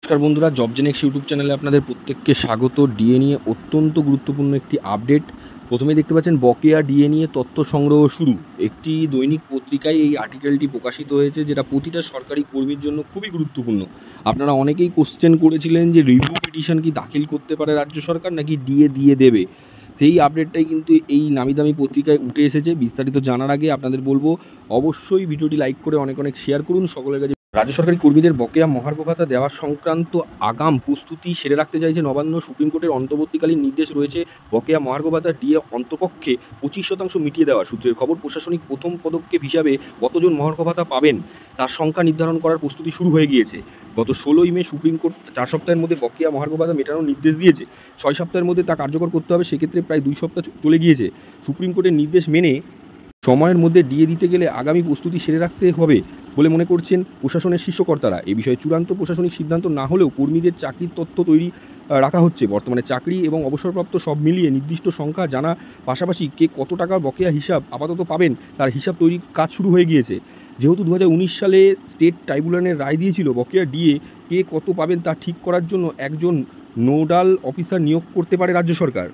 নমস্কার বন্ধুরা, জবজেনেক্স ইউটিউব চ্যানেলে আপনাদের প্রত্যেককে স্বাগত। ডিএ নিয়ে অত্যন্ত গুরুত্বপূর্ণ একটি আপডেট। প্রথমেই দেখতে পাচ্ছেন বকেয়া ডিএ নিয়ে তথ্য সংগ্রহ শুরু। একটি দৈনিক পত্রিকায় এই আর্টিকেলটি প্রকাশিত হয়েছে, যেটা প্রতিটা সরকারি কর্মীর জন্য খুবই গুরুত্বপূর্ণ। আপনারা অনেকেই কোশ্চেন করেছিলেন যে রিভিউ পিটিশন কি দাখিল করতে পারে রাজ্য সরকার, নাকি ডিএ দিয়ে দেবে। সেই আপডেটটাই কিন্তু এই নামি দামি পত্রিকায় উঠে এসেছে। বিস্তারিত জানার আগে আপনাদের বলবো, অবশ্যই ভিডিওটি লাইক করে অনেক অনেক শেয়ার করুন সকলের কাছে। রাজ্য সরকারি কর্মীদের বকেয়া মহার্ঘ ভাতা দেওয়া সংক্রান্ত আগাম প্রস্তুতি সেরে রাখতে চাইছে নবান্ন। সুপ্রিম কোর্টের অন্তর্বর্তীকালীন নির্দেশ রয়েছে বকেয়া মহার্ঘ ভাতা ডিএ অন্তপক্ষে 25% মিটিয়ে দেওয়া। সূত্রের খবর, প্রশাসনিক প্রথম পদক্ষেপ হিসাবে কতজন মহার্ঘ ভাতা পাবেন তার সংখ্যা নির্ধারণ করার প্রস্তুতি শুরু হয়ে গিয়েছে। গত 16ই মে সুপ্রিম কোর্ট 4 সপ্তাহের মধ্যে বকেয়া মহার্ঘ ভাতা মেটানোর নির্দেশ দিয়েছে। 6 সপ্তাহের মধ্যে তা কার্যকর করতে হবে, সেক্ষেত্রে প্রায় 2 সপ্তাহ চলে গিয়েছে। সুপ্রিম কোর্টের নির্দেশ মেনে সময়ের মধ্যে ডিএ দিতে গেলে আগামী প্রস্তুতি সেরে রাখতে হবে বলে মনে করছেন প্রশাসনের শীর্ষকর্তারা। এ বিষয়ে চূড়ান্ত প্রশাসনিক সিদ্ধান্ত না হলেও কর্মীদের চাকরির তথ্য তৈরি রাখা হচ্ছে। বর্তমানে চাকরি এবং অবসরপ্রাপ্ত সব মিলিয়ে নির্দিষ্ট সংখ্যা জানা, পাশাপাশি কে কত টাকা বকেয়া হিসাব আপাতত পাবেন তার হিসাব তৈরির কাজ শুরু হয়ে গিয়েছে। যেহেতু 2019 সালে স্টেট ট্রাইব্যুনালের রায় দিয়েছিল, বকেয়া ডিএ কে কত পাবেন তা ঠিক করার জন্য একজন নোডাল অফিসার নিয়োগ করতে পারে রাজ্য সরকার।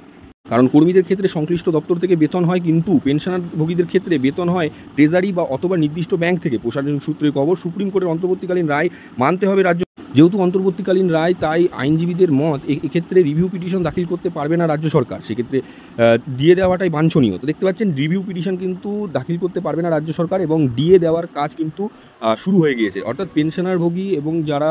কারণ কর্মীদের ক্ষেত্রে সংশ্লিষ্ট দপ্তর থেকে বেতন হয়, কিন্তু পেনশনারভোগীদের ক্ষেত্রে বেতন হয় ট্রেজারি বা অথবা নির্দিষ্ট ব্যাংক থেকে। প্রশাসনিক সূত্রের খবর, সুপ্রিম কোর্টের অন্তর্বর্তীকালীন রায় মানতে হবে রাজ্য। যেহেতু অন্তর্বর্তীকালীন রায়, তাই আইনজীবীদের মত এক্ষেত্রে রিভিউ পিটিশন দাখিল করতে পারবে না রাজ্য সরকার। সেক্ষেত্রে ডিএ দেওয়াটাই বাঞ্ছনীয়। তো দেখতে পাচ্ছেন রিভিউ পিটিশন কিন্তু দাখিল করতে পারবে না রাজ্য সরকার, এবং ডিএ দেওয়ার কাজ কিন্তু শুরু হয়ে গিয়েছে। অর্থাৎ পেনশনারভোগী এবং যারা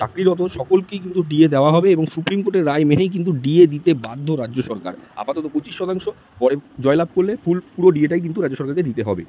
চাকরিরত সকলকেই কিন্তু ডিএ দেওয়া হবে, এবং সুপ্রিম কোর্টের রায় মেনেই কিন্তু ডিএ দিতে বাধ্য রাজ্য সরকার। আপাতত 25%, পরে জয়লাভ করলে পুরো ডিএটাই কিন্তু রাজ্য সরকারকে দিতে হবে।